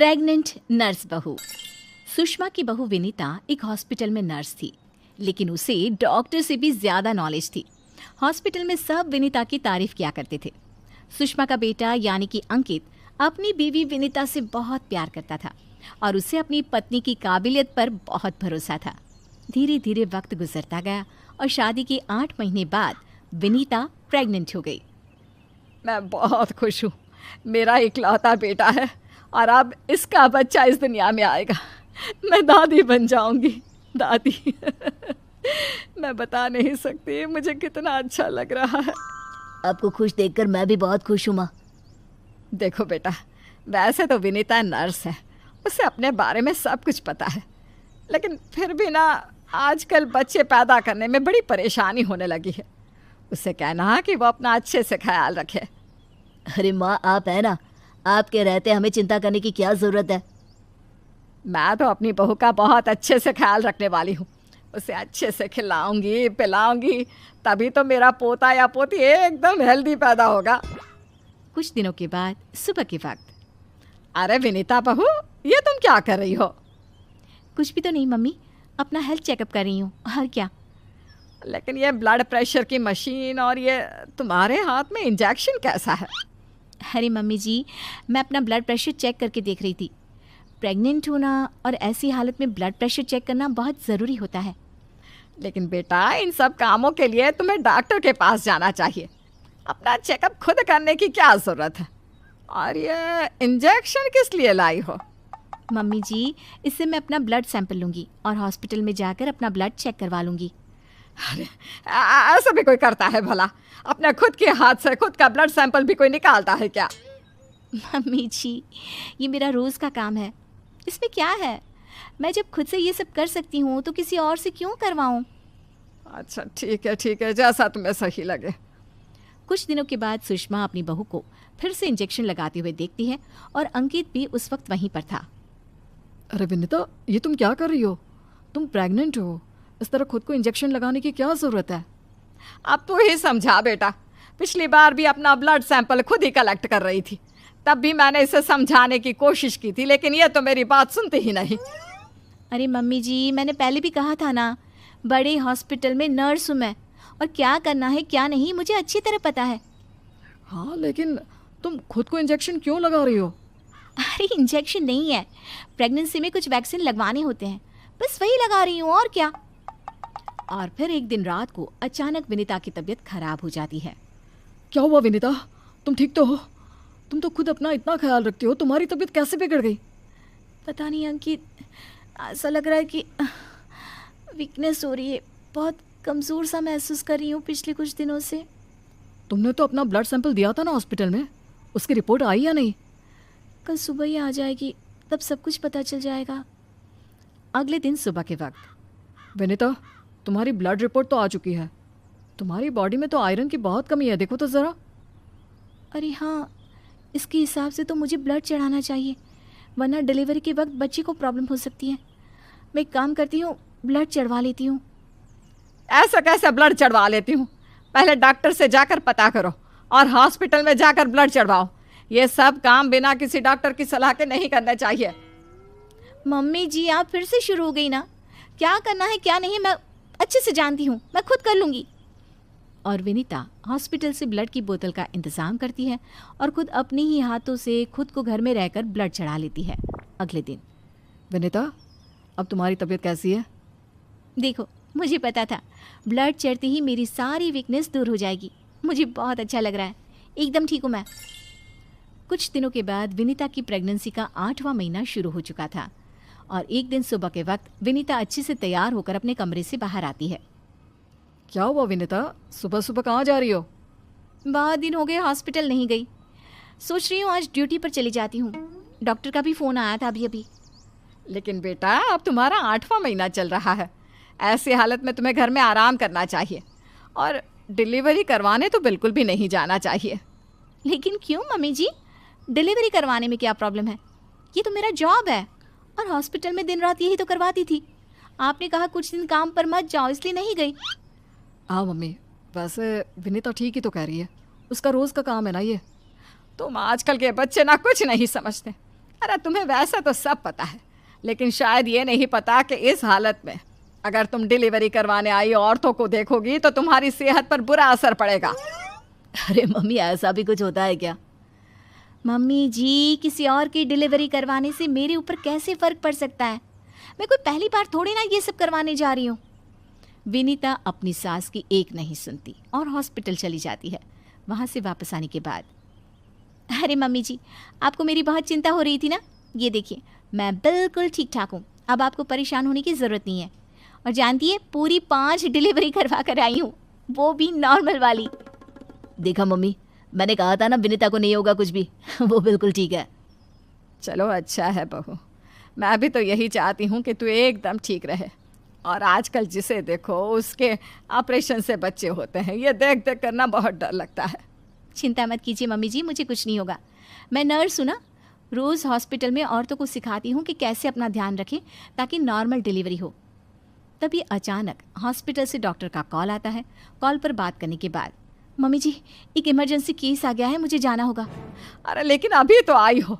Pregnant nurse बहू। सुषमा की बहू विनीता एक हॉस्पिटल में नर्स थी, लेकिन उसे डॉक्टर से भी ज्यादा नॉलेज थी। हॉस्पिटल में सब विनीता की तारीफ किया करते थे। सुषमा का बेटा यानी कि अंकित अपनी बीवी विनीता से बहुत प्यार करता था और उसे अपनी पत्नी की काबिलियत पर बहुत भरोसा था। धीरे धीरे वक्त गुजरता गया और शादी के 8 महीने बाद विनीता प्रेग्नेंट हो गई। मैं बहुत खुश हूँ। मेरा इकलौता बेटा है और अब इसका बच्चा इस दुनिया में आएगा। मैं दादी बन जाऊंगी। दादी मैं बता नहीं सकती मुझे कितना अच्छा लग रहा है। आपको खुश देखकर मैं भी बहुत खुश हूँ माँ। देखो बेटा, वैसे तो विनीता नर्स है, उसे अपने बारे में सब कुछ पता है, लेकिन फिर भी ना आजकल बच्चे पैदा करने में बड़ी परेशानी होने लगी है। उसे कहना कि वो अपना अच्छे से ख्याल रखे। अरे माँ, आप है ना, आपके रहते हमें चिंता करने की क्या ज़रूरत है। मैं तो अपनी बहू का बहुत अच्छे से ख्याल रखने वाली हूँ। उसे अच्छे से खिलाऊंगी पिलाऊंगी, तभी तो मेरा पोता या पोती एकदम हेल्दी पैदा होगा। कुछ दिनों के बाद सुबह के वक्त। अरे विनीता बहू, ये तुम क्या कर रही हो? कुछ भी तो नहीं मम्मी, अपना हेल्थ चेकअप कर रही हूँ। और क्या? लेकिन ये ब्लड प्रेशर की मशीन और ये तुम्हारे हाथ में इंजेक्शन कैसा है? अरे मम्मी जी, मैं अपना ब्लड प्रेशर चेक करके देख रही थी। प्रेग्नेंट होना और ऐसी हालत में ब्लड प्रेशर चेक करना बहुत ज़रूरी होता है। लेकिन बेटा, इन सब कामों के लिए तुम्हें डॉक्टर के पास जाना चाहिए। अपना चेकअप खुद करने की क्या ज़रूरत है? और ये इंजेक्शन किस लिए लाई हो? मम्मी जी, इससे मैं अपना ब्लड सैंपल लूँगी और हॉस्पिटल में जाकर अपना ब्लड चेक करवा लूँगी। अरे ऐसा भी कोई करता है भला? अपने खुद के हाथ से खुद का ब्लड सैंपल भी कोई निकालता है क्या? मम्मी जी, ये मेरा रोज़ का काम है, इसमें क्या है? मैं जब खुद से ये सब कर सकती हूँ तो किसी और से क्यों करवाऊँ? अच्छा ठीक है, जैसा तुम्हें सही लगे। कुछ दिनों के बाद सुषमा अपनी बहू को फिर से इंजेक्शन लगाते हुए देखती है और अंकित भी उस वक्त वहीं पर था। अरे विनीता, ये तुम क्या कर रही हो? तुम प्रेग्नेंट हो, इस तरह खुद को इंजेक्शन लगाने की क्या ज़रूरत है? अब तू ही समझा बेटा। पिछली बार भी अपना ब्लड सैंपल खुद ही कलेक्ट कर रही थी, तब भी मैंने इसे समझाने की कोशिश की थी, लेकिन ये तो मेरी बात सुनती ही नहीं। अरे मम्मी जी, मैंने पहले भी कहा था ना, बड़े हॉस्पिटल में नर्स हूँ मैं, और क्या करना है क्या नहीं मुझे अच्छी तरह पता है। हाँ, लेकिन तुम खुद को इंजेक्शन क्यों लगा रही हो? अरे इंजेक्शन नहीं है, प्रेगनेंसी में कुछ वैक्सीन लगवाने होते हैं, बस वही लगा रही हूँ, और क्या। और फिर एक दिन रात को अचानक विनीता की तबीयत खराब हो जाती है। क्या हुआ विनीता? तुम ठीक तो हो? तुम तो खुद अपना इतना ख्याल रखती हो, तुम्हारी तबीयत कैसे बिगड़ गई? पता नहीं अंकित, ऐसा लग रहा है कि वीकनेस हो रही है, बहुत कमज़ोर सा महसूस कर रही हूँ पिछले कुछ दिनों से। तुमने तो अपना ब्लड सैंपल दिया था ना हॉस्पिटल में, उसकी रिपोर्ट आई या नहीं? कल सुबह ही आ जाएगी, तब सब कुछ पता चल जाएगा। अगले दिन सुबह के वक्त। विनीता, तुम्हारी ब्लड रिपोर्ट तो आ चुकी है। तुम्हारी बॉडी में तो आयरन की बहुत कमी है, देखो तो ज़रा। अरे हाँ, इसके हिसाब से तो मुझे ब्लड चढ़ाना चाहिए, वरना डिलीवरी के वक्त बच्चे को प्रॉब्लम हो सकती है। मैं एक काम करती हूँ, ब्लड चढ़वा लेती हूँ। ऐसा कैसे ब्लड चढ़वा लेती हूँ? पहले डॉक्टर से जाकर पता करो और हॉस्पिटल में जाकर ब्लड चढ़वाओ। ये सब काम बिना किसी डॉक्टर की सलाह के नहीं करने चाहिए। मम्मी जी, आप फिर से शुरू हो गई ना। क्या करना है क्या नहीं मैं अच्छे से जानती हूँ, मैं खुद कर लूँगी। और विनीता हॉस्पिटल से ब्लड की बोतल का इंतज़ाम करती है और खुद अपने ही हाथों से खुद को घर में रहकर ब्लड चढ़ा लेती है। अगले दिन। विनीता, अब तुम्हारी तबीयत कैसी है? देखो, मुझे पता था ब्लड चढ़ते ही मेरी सारी वीकनेस दूर हो जाएगी। मुझे बहुत अच्छा लग रहा है, एकदम ठीक हूँ मैं। कुछ दिनों के बाद विनीता की प्रेगनेंसी का 8वां महीना शुरू हो चुका था और एक दिन सुबह के वक्त विनीता अच्छे से तैयार होकर अपने कमरे से बाहर आती है। क्या हुआ विनीता, सुबह सुबह कहाँ जा रही हो? बहुत दिन हो गए हॉस्पिटल नहीं गई, सोच रही हूँ आज ड्यूटी पर चली जाती हूँ। डॉक्टर का भी फ़ोन आया था अभी। लेकिन बेटा, अब तुम्हारा 8वां महीना चल रहा है, ऐसी हालत में तुम्हें घर में आराम करना चाहिए और डिलीवरी करवाने तो बिल्कुल भी नहीं जाना चाहिए। लेकिन क्यों मम्मी जी, डिलीवरी करवाने में क्या प्रॉब्लम है? ये तो मेरा जॉब है और हॉस्पिटल में दिन रात यही तो करवाती थी। आपने कहा कुछ दिन काम पर मत जाओ, इसलिए नहीं गई। हाँ मम्मी, वैसे विनीता ठीक ही तो कह रही है, उसका रोज़ का काम है ना ये। तुम आजकल के बच्चे ना कुछ नहीं समझते। अरे तुम्हें वैसे तो सब पता है, लेकिन शायद ये नहीं पता कि इस हालत में अगर तुम डिलीवरी करवाने आई औरतों को देखोगी तो तुम्हारी सेहत पर बुरा असर पड़ेगा। अरे मम्मी, ऐसा भी कुछ होता है क्या? मम्मी जी, किसी और की डिलीवरी करवाने से मेरे ऊपर कैसे फ़र्क पड़ सकता है? मैं कोई पहली बार थोड़ी ना ये सब करवाने जा रही हूँ। विनीता अपनी सास की एक नहीं सुनती और हॉस्पिटल चली जाती है। वहाँ से वापस आने के बाद, अरे मम्मी जी, आपको मेरी बहुत चिंता हो रही थी ना? ये देखिए, मैं बिल्कुल ठीक ठाक हूँ, अब आपको परेशान होने की ज़रूरत नहीं है। और जानती है, पूरी 5 डिलीवरी करवा कर आई हूँ, वो भी नॉर्मल वाली। देखा मम्मी, मैंने कहा था ना विनीता को नहीं होगा कुछ भी। वो बिल्कुल ठीक है। चलो अच्छा है बहू, मैं भी तो यही चाहती हूँ कि तू एकदम ठीक रहे। और आजकल जिसे देखो उसके ऑपरेशन से बच्चे होते हैं, ये देख देख करना बहुत डर लगता है। चिंता मत कीजिए मम्मी जी, मुझे कुछ नहीं होगा। मैं नर्स हूँ ना, रोज़ हॉस्पिटल में औरतों को सिखाती हूँ कि कैसे अपना ध्यान रखें ताकि नॉर्मल डिलीवरी हो। तभी अचानक हॉस्पिटल से डॉक्टर का कॉल आता है। कॉल पर बात करने के बाद, मम्मी जी, एक इमरजेंसी केस आ गया है, मुझे जाना होगा। अरे लेकिन अभी तो आई हो,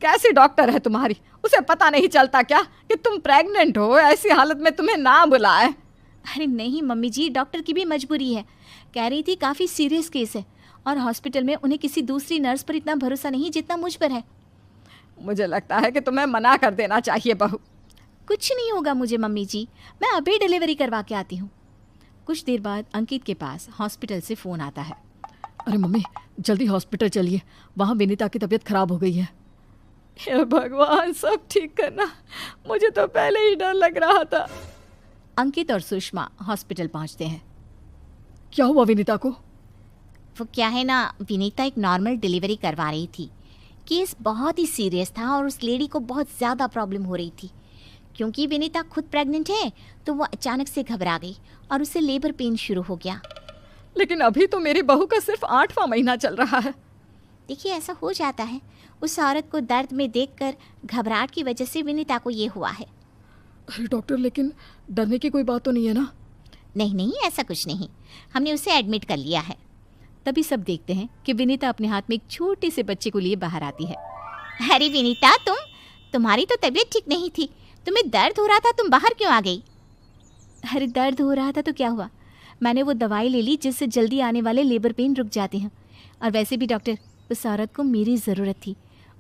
कैसी डॉक्टर है तुम्हारी? उसे पता नहीं चलता क्या कि तुम प्रेग्नेंट हो? ऐसी हालत में तुम्हें ना बुलाए। अरे नहीं मम्मी जी, डॉक्टर की भी मजबूरी है। कह रही थी काफ़ी सीरियस केस है और हॉस्पिटल में उन्हें किसी दूसरी नर्स पर इतना भरोसा नहीं जितना मुझ पर है। मुझे लगता है कि तुम्हें मना कर देना चाहिए बहू। कुछ नहीं होगा मुझे मम्मी जी, मैं अभी डिलीवरी करवा के आती हूँ। कुछ देर बाद अंकित के पास हॉस्पिटल से फ़ोन आता है। अरे मम्मी, जल्दी हॉस्पिटल चलिए, वहाँ विनीता की तबीयत खराब हो गई है। हे भगवान, सब ठीक करना, मुझे तो पहले ही डर लग रहा था। अंकित और सुषमा हॉस्पिटल पहुँचते हैं। क्या हुआ विनीता को? वो क्या है ना, विनीता एक नॉर्मल डिलीवरी करवा रही थी। केस बहुत ही सीरियस था और उस लेडी को बहुत ज़्यादा प्रॉब्लम हो रही थी। क्योंकि विनीता खुद प्रेग्नेंट है तो वो अचानक से घबरा गई और उसे लेबर पेन शुरू हो गया। लेकिन अभी तो मेरी बहू का सिर्फ 8वां महीना चल रहा है। देखिए, ऐसा हो जाता है, उस औरत को दर्द में देखकर घबराहट की वजह से विनीता को ये हुआ है। अरे डॉक्टर, लेकिन डरने की कोई बात तो नहीं है ना? नहीं नहीं, ऐसा कुछ नहीं, हमने उसे एडमिट कर लिया है। तभी सब देखते हैं कि विनीता अपने हाथ में एक छोटे से बच्चे को लिए बाहर आती है। अरे विनीता, तुम्हारी तो तबीयत ठीक नहीं थी, तुम्हें दर्द हो रहा था, तुम बाहर क्यों आ गई? अरे दर्द हो रहा था तो क्या हुआ, मैंने वो दवाई ले ली जिससे जल्दी आने वाले लेबर पेन रुक जाते हैं। और वैसे भी डॉक्टर, उस औरत को मेरी ज़रूरत थी,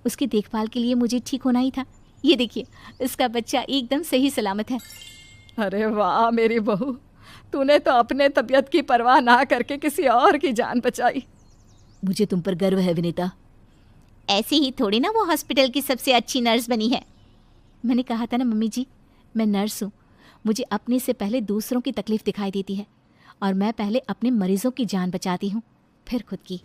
उसकी देखभाल के लिए मुझे ठीक होना ही था। ये देखिए, उसका बच्चा एकदम सही सलामत है। अरे वाह मेरी बहू, तूने तो अपने तबीयत की परवाह ना करके किसी और की जान बचाई। मुझे तुम पर गर्व है विनीता। ऐसे ही थोड़ी ना वो हॉस्पिटल की सबसे अच्छी नर्स बनी है। मैंने कहा था ना मम्मी जी, मैं नर्स हूँ, मुझे अपने से पहले दूसरों की तकलीफ़ दिखाई देती है और मैं पहले अपने मरीज़ों की जान बचाती हूँ, फिर खुद की।